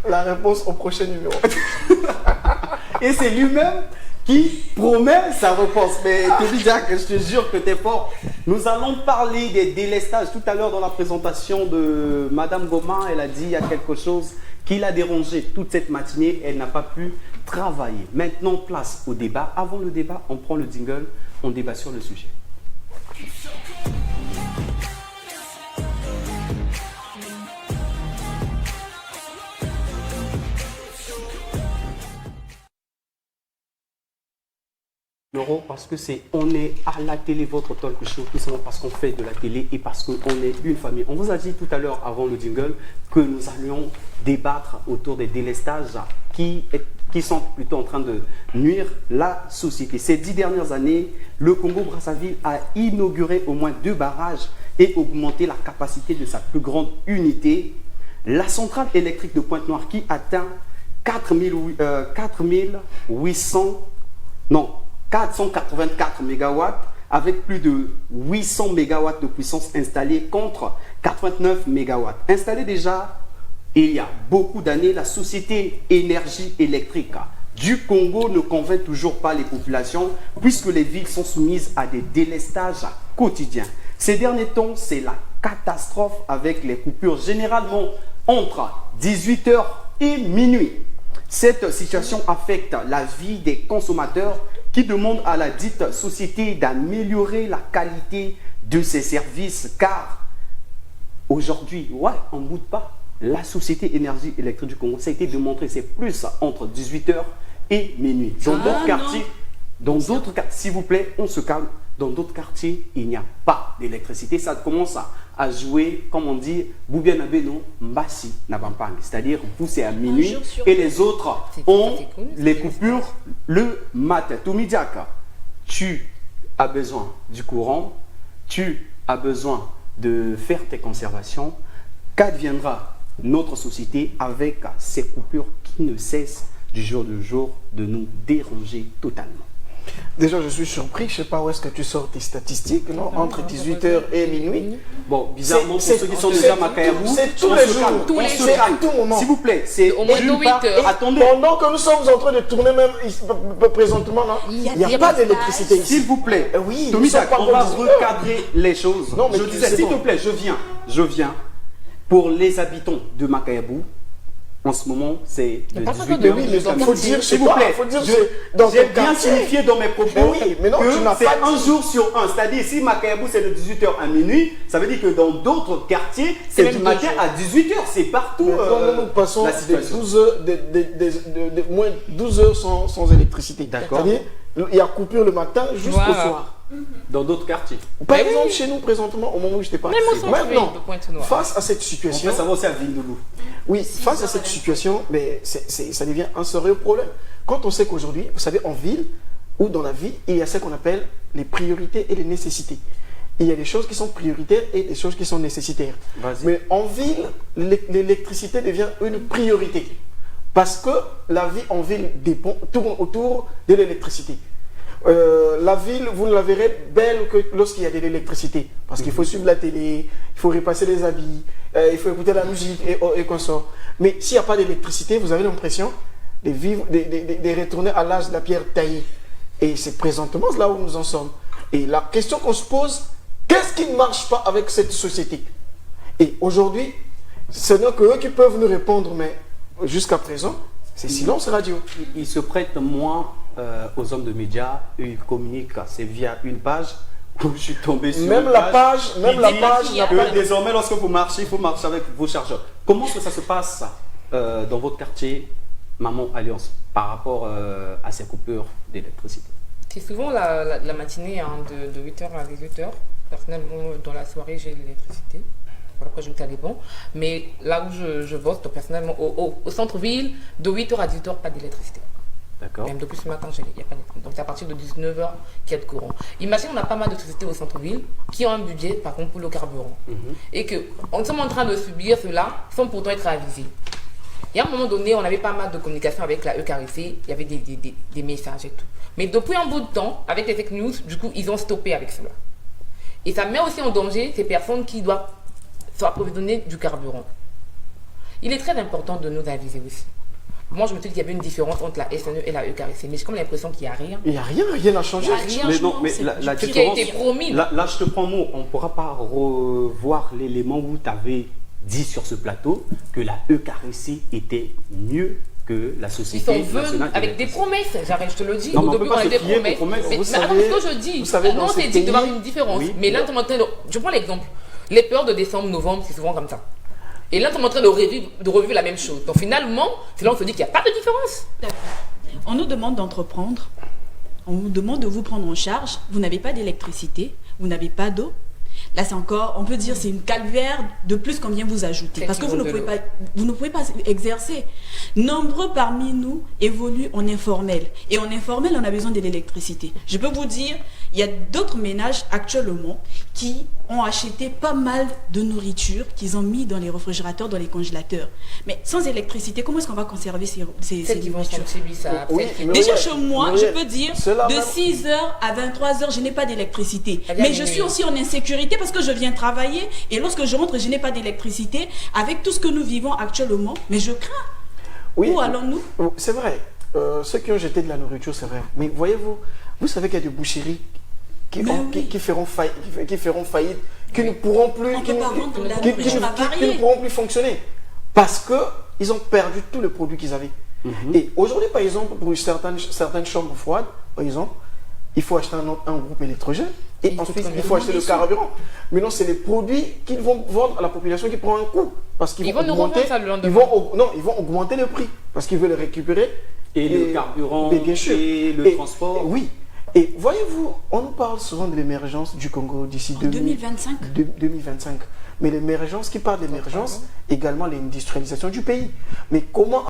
La réponse au prochain numéro. Et c'est lui-même qui promet sa réponse. Mais Toby Jack, je te jure que tu es fort. Nous allons parler des délestages. Tout à l'heure, dans la présentation de Madame Goma, elle a dit il y a quelque chose qui l'a dérangé toute cette matinée. Elle n'a pas pu travailler. Maintenant, place au débat. Avant le débat, on prend le jingle, on débat sur le sujet. Parce que on est à la télé, votre talk show, tout simplement parce qu'on fait de la télé et parce qu'on est une famille. On vous a dit tout à l'heure, avant le jingle, que nous allions débattre autour des délestages qui sont plutôt en train de nuire la société. Ces 10 dernières années, le Congo-Brazzaville a inauguré au moins 2 barrages et augmenté la capacité de sa plus grande unité. La centrale électrique de Pointe-Noire qui atteint 484 MW avec plus de 800 MW de puissance installée contre 89 MW. Installée déjà il y a beaucoup d'années, la société énergie électrique du Congo ne convainc toujours pas les populations puisque les villes sont soumises à des délestages quotidiens. Ces derniers temps, c'est la catastrophe avec les coupures généralement entre 18h et minuit. Cette situation affecte la vie des consommateurs qui demandent à la dite société d'améliorer la qualité de ses services car aujourd'hui, on ne boude pas. La société énergie électrique du Congo, ça a été démontré, c'est plus entre 18h et minuit. Dans d'autres quartiers, s'il vous plaît, on se calme. Dans d'autres quartiers, il n'y a pas d'électricité. Ça commence à jouer, comme on dit, Boubiana Beno, Mbassi, Nabampang. C'est-à-dire, vous, c'est à minuit et les autres ont les coupures le matin. Toumidiaka, tu as besoin du courant, tu as besoin de faire tes conservations. Qu'adviendra notre société avec ces coupures qui ne cessent du jour au jour de nous déranger totalement? Déjà, je suis surpris. Je ne sais pas où est-ce que tu sors tes statistiques, non? Entre 18h et minuit. Bon, bizarrement, pour ceux qui sont déjà à Makayabou, c'est tous les jours. C'est à tout moment. S'il vous plaît, c'est au moins 8 heures. Attendez. Pendant que nous sommes en train de tourner, même présentement, il n'y a pas d'électricité ici. S'il vous plaît, oui, Tommy, on va recadrer les choses. Non, mais je disais, s'il te plaît, je viens. Pour les habitants de Makayabou, en ce moment, c'est de 18h. Oui, mais il faut dire, s'il vous plaît, j'ai bien signifié dans mes propos mais non, que c'est un jour sur un. C'est-à-dire, si Makayabou, c'est de 18h à minuit, ça veut dire que dans d'autres quartiers, c'est du matin à 18h. C'est partout. Nous passons moins 12 heures sans électricité. D'accord. C'est-à-dire, il y a coupure le matin jusqu'au soir. Dans d'autres quartiers. Par exemple, chez nous, présentement, au moment où je t'ai parlé. Maintenant, face à cette situation. Ça va aussi à Vindoulou. Oui, face à cette situation, mais ça devient un sérieux problème. Quand on sait qu'aujourd'hui, vous savez, en ville ou dans la vie, il y a ce qu'on appelle les priorités et les nécessités. Il y a des choses qui sont prioritaires et des choses qui sont nécessitaires. Mais en ville, l'électricité devient une priorité. Parce que la vie en ville tourne autour de l'électricité. La ville, vous ne la verrez belle que lorsqu'il y a de l'électricité. Parce qu'il faut suivre la télé, il faut repasser les habits, il faut écouter la musique et consorts. Mais s'il n'y a pas d'électricité, vous avez l'impression de retourner à l'âge de la pierre taillée. Et c'est présentement là où nous en sommes. Et la question qu'on se pose, qu'est-ce qui ne marche pas avec cette société? Et aujourd'hui, ce n'est que eux qui peuvent nous répondre, mais jusqu'à présent, c'est silence radio. Ils se prêtent moins aux hommes de médias, ils communiquent, c'est via une page où je suis tombé sur même la page, désormais, lorsque vous marchez, il faut marcher avec vos chargeurs. Comment est-ce que ça se passe dans votre quartier, Maman Alliance, par rapport à ces coupures d'électricité? C'est souvent la matinée de 8h à 18h. Personnellement, dans la soirée, j'ai l'électricité. Après, je les bons. Mais là où je bosse, personnellement, au centre-ville, de 8h à 18h, pas d'électricité. D'accord. Même depuis ce matin, il n'y a pas d'électricité. Donc, c'est à partir de 19h qu'il y a de courant. Imagine, on a pas mal de sociétés au centre-ville qui ont un budget, par contre, pour le carburant. Et qu'on sommes en train de subir cela sans pourtant être avisés. Et à un moment donné, on avait pas mal de communication avec la EKRC, il y avait des messages et tout. Mais depuis un bout de temps, avec les fake news, du coup, ils ont stoppé avec cela. Et ça met aussi en danger ces personnes qui doivent s'approvisionner du carburant. Il est très important de nous aviser aussi. Moi, je me suis dit qu'il y avait une différence entre la SNE et la EKRC, mais j'ai comme l'impression qu'il n'y a rien. Il n'y a rien n'a changé. Il y a rien. Mais non, mais la Ce qui a différence, été promis. là, je te prends mot, on ne pourra pas revoir l'élément où tu avais dit sur ce plateau que la EKRC était mieux que la Ils Société sont venus nationale avec des d'électricité. promesses, j'arrête, je te le dis. Non, mais Au on début, peut pas on a se des fier aux promesses. promesses. Mais Vous attends, savez- ce que je dis, vous savez, dans on ce s'est dit qu'il doit y pays- avoir une différence. Oui. Mais là, je prends l'exemple. Les périodes de décembre, novembre, c'est souvent comme ça. Et là, on est en train de revivre la même chose. Donc finalement, c'est là on se dit qu'il n'y a pas de différence. D'accord. On nous demande d'entreprendre, on vous demande de vous prendre en charge, vous n'avez pas d'électricité, vous n'avez pas d'eau. Là, c'est encore, on peut dire, c'est une calvaire de plus qu'on vient vous ajouter. Parce que vous ne pouvez pas exercer. Nombreux parmi nous évoluent en informel. Et en informel, on a besoin de l'électricité. Je peux vous dire, il y a d'autres ménages actuellement qui ont acheté pas mal de nourriture qu'ils ont mis dans les réfrigérateurs, dans les congélateurs. Mais sans électricité, comment est-ce qu'on va conserver ces Celles qui vont nourritures? sentir ça. Oui, celles qui- mais Déjà ouais, chez moi, mais je ouais, peux dire, cela de même- 6h à 23h, je n'ai pas d'électricité. Elle vient Mais de je nuit. suis aussi en insécurité parce que je viens travailler et lorsque je rentre, je n'ai pas d'électricité. Avec tout ce que nous vivons actuellement, mais je crains. Oui, Où allons-nous? C'est vrai. Ceux qui ont jeté de la nourriture, c'est vrai. Mais voyez-vous, vous savez qu'il y a des boucheries qui feront faillite, qui ne pourront plus, On qui peut ne- pas vendre de la qui- qui- nourriture qui- avariée. qui ne pourront plus fonctionner parce que ils ont perdu tous les produits qu'ils avaient. Et aujourd'hui, par exemple, pour certaines chambres froides, par exemple, il faut acheter un groupe électrogène et Il ensuite coûte il faut acheter le carburant. Maintenant, c'est les produits qu'ils vont vendre à la population qui prend un coût parce qu'ils Ils vont vont nous augmenter. revendre ça le lendemain. Ils vont augmenter le prix parce qu'ils veulent le récupérer. Et le carburant, mais bien sûr. et le transport. Oui. Et voyez-vous, on nous parle souvent de l'émergence du Congo d'ici 2025. 2025. Mais l'émergence, qui parle d'émergence, également l'industrialisation du pays. Mais comment